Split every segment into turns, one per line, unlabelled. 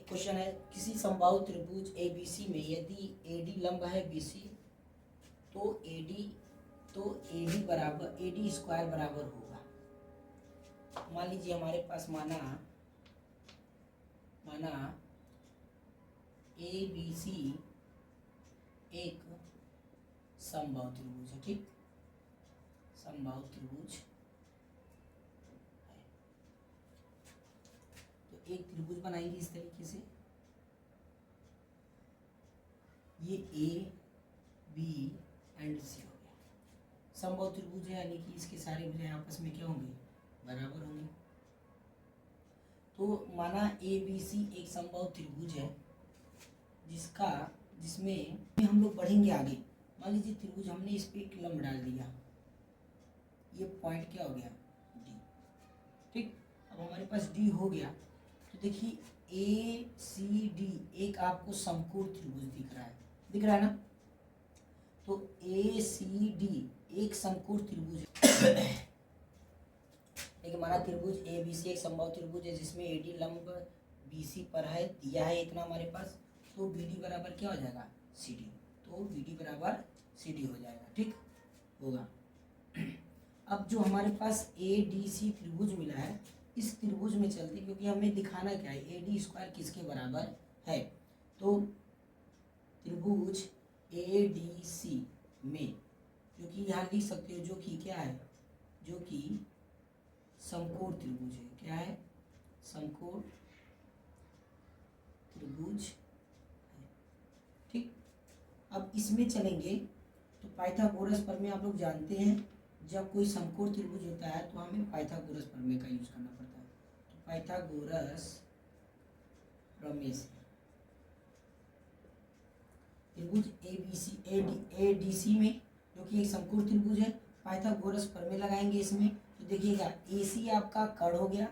Question है, किसी समबाहु त्रिभुज एबीसी में यदि एडी लंब है बीसी तो एडी बराबर एडी स्क्वायर बराबर होगा। मान लीजिए हमारे पास माना ए बी सी एक समबाहु त्रिभुज है, ठीक, समबाहु त्रिभुज है। तो एक त्रिभुज बनाएंगे इस तरीके से, ये ए बी एंड सी हो गया समबाहु त्रिभुज है, यानी कि इसके सारे भुजाएं आपस में क्या होंगे, बराबर होंगे। तो माना ए बी सी एक समबाहु त्रिभुज है जिसमें हम लोग बढ़ेंगे आगे। मान लीजिए त्रिभुज हमने इस पे एक लंब डाल दिया, ये पॉइंट क्या हो गया, डी, ठीक। अब हमारे पास डी हो गया, तो देखिए ए सी डी एक आपको समकोण त्रिभुज दिख रहा है ना। तो ए सी डी एक समकोण त्रिभुज है। देखिए माना त्रिभुज ए बी सी एक समबाहु त्रिभुज है जिसमें ए डी लंब बी सी पर है, दिया है इतना हमारे पास। तो बी डी बराबर क्या हो जाएगा, सी डी। तो बी डी बराबर सी डी हो जाएगा, ठीक होगा। अब जो हमारे पास ए डी सी त्रिभुज मिला है, इस त्रिभुज में चलते, क्योंकि हमें दिखाना क्या है, ए डी स्क्वायर किसके बराबर है। तो त्रिभुज ए डी सी में, जो कि यहाँ लिख सकते हो, जो कि क्या है, जो कि समकोण त्रिभुज है। क्या है, समकोण त्रिभुज, ठीक। अब इसमें चलेंगे तो पाइथागोरस प्रमेय आप लोग जानते हैं, जब कोई समकोण त्रिभुज होता है तो हमें पाइथागोरस प्रमेय का यूज करना पड़ता है। तो पाइथागोरस प्रमेय से त्रिभुज ए डी सी में, जो कि एक समकोण त्रिभुज है, पाइथागोरस प्रमेय लगाएंगे इसमें। तो देखिएगा ए सी आपका कर्ण हो गया,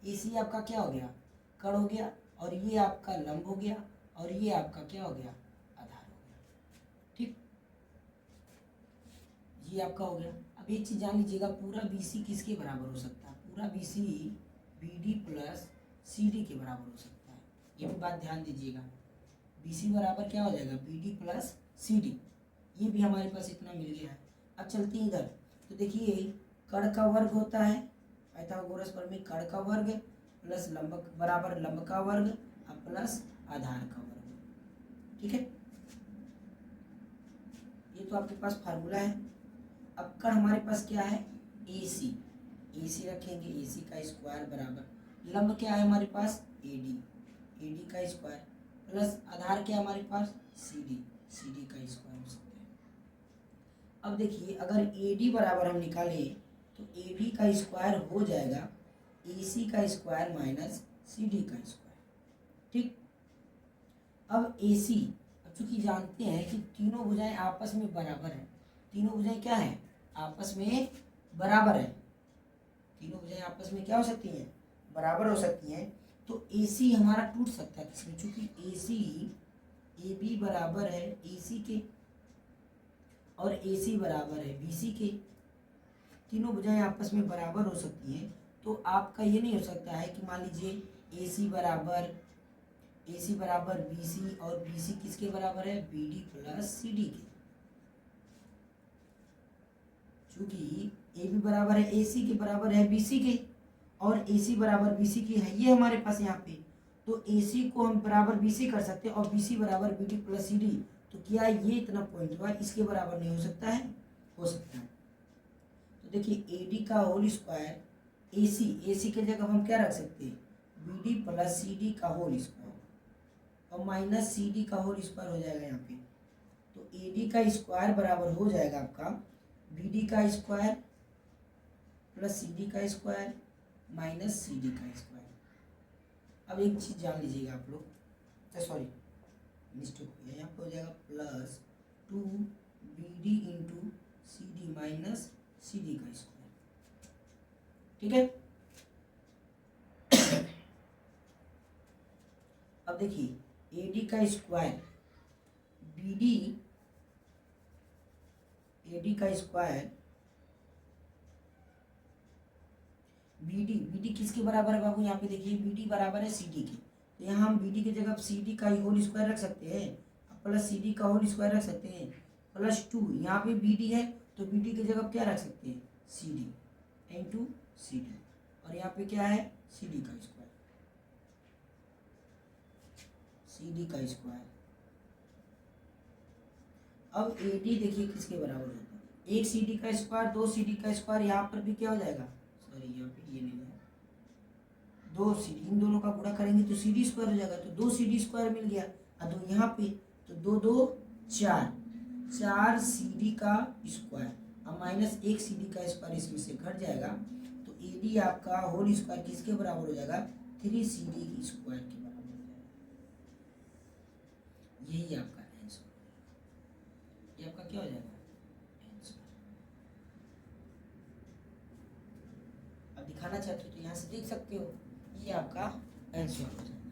ए सी आपका क्या हो गया, कर्ण हो गया, और ये आपका लंब हो गया, और ये आपका क्या हो गया, आधार हो गया, ठीक, ये आपका हो गया। अब एक चीज जान लीजिएगा, पूरा बी सी किसके बराबर हो सकता है, पूरा B C B D plus C D के बराबर हो सकता है। ये भी बात ध्यान दीजिएगा, बी सी बराबर क्या हो जाएगा, B D plus C D. ये भी हमारे पास इतना मिल गया है। अब चलते हैं इधर, तो देखिए कर्ण का वर्ग होता है, पाइथागोरस प्रमेय, कर्ण का वर्ग प्लस लंब बराबर लंब का वर्ग और प्लस आधार का वर्ग, ठीक है। ये तो आपके पास फार्मूला है। अब कर्ण हमारे पास क्या है, ए सी रखेंगे, ए सी का स्क्वायर बराबर लंब क्या है हमारे पास, ए डी का स्क्वायर प्लस आधार क्या है हमारे पास, सी डी का स्क्वायर हो सकता है। अब देखिए अगर ए डी बराबर हम निकाले तो ए बी का स्क्वायर हो जाएगा ए सी का स्क्वायर माइनस सी डी का स्क्वायर, ठीक। अब ए सी, अब चूंकि जानते हैं कि तीनों भुजाएं आपस में बराबर हैं, तीनों भुजाएं क्या है, आपस में बराबर है, तीनों भुजाएं आपस में क्या हो सकती हैं, बराबर हो सकती हैं। तो ए सी हमारा टूट सकता है किसमें, चूंकि ए सी ए बी बराबर है ए सी के और ए सी बराबर है बी सी के, तीनों भुजाएं आपस में बराबर हो सकती हैं। तो आपका ये नहीं हो सकता है कि मान लीजिए ए सी बराबर बी सी और बी सी किसके बराबर है, B D plus C D के। चूंकि ए बी बराबर है ए सी के बराबर है बी सी के और ए सी बराबर बी सी की है, ये हमारे पास यहाँ पे। तो ए सी को हम बराबर बी सी कर सकते हैं और बी सी बराबर B D plus C D. तो क्या ये इतना पॉइंट हुआ, इसके बराबर नहीं हो सकता है, हो सकता है। तो देखिए ए डी का होल स्क्वायर ए सी के जगह हम क्या रख सकते हैं, B D plus C D का होल स्क्वायर और माइनस सी डी का होल स्क्वायर हो जाएगा यहाँ पे। तो ए डी का स्क्वायर बराबर हो जाएगा आपका बी डी का स्क्वायर प्लस सी डी का स्क्वायर माइनस सी डी का स्क्वायर। अब एक चीज़ जान लीजिएगा आप लोग, सॉरी मिस्टेक हो गया, यहाँ पे हो जाएगा plus 2 B D into C D minus C D का स्क्वायर, ठीक है। अब देखिए ए डी का square B D, A D का स्क्वायर बी डी किसके बराबर है बाबू, यहाँ पे देखिए बी डी बराबर है सी डी के। तो यहाँ हम बी डी की जगह सी डी का होल स्क्वायर रख सकते हैं, प्लस सी डी का होल स्क्वायर रख सकते हैं, +2 यहाँ पे बी डी है तो बी डी की जगह क्या रख सकते हैं, C D into C D, और यहाँ पे क्या है, सी डी का स्क्वायर, सी डी का स्क्वायर। अब ए डी देखिए किसके बराबर होता है, एक सी डी का स्क्वायर, दो सी डी का स्क्वायर, यहाँ पर भी क्या हो जाएगा, सॉरी यहाँ पे ये नहीं है, दो सी डी, इन दोनों का गुणा करेंगे तो सी डी स्क्वायर हो जाएगा, तो दो सी डी स्क्वायर मिल गया, और दो यहाँ पे तो दो दो चार, चार सी डी का स्क्वायर, अब माइनस एक सी डी का स्क्वायर इसमें से घट जाएगा, तो ए डी आपका होल स्क्वायर किसके बराबर हो जाएगा, 3 सी डी स्क्वायर के बराबर हो जाएगा। यही आपका आंसर, ये आपका क्या हो जाएगा आंसर। अब दिखाना चाहते हो तो यहाँ से देख सकते हो, ये आपका आंसर हो जाएगा।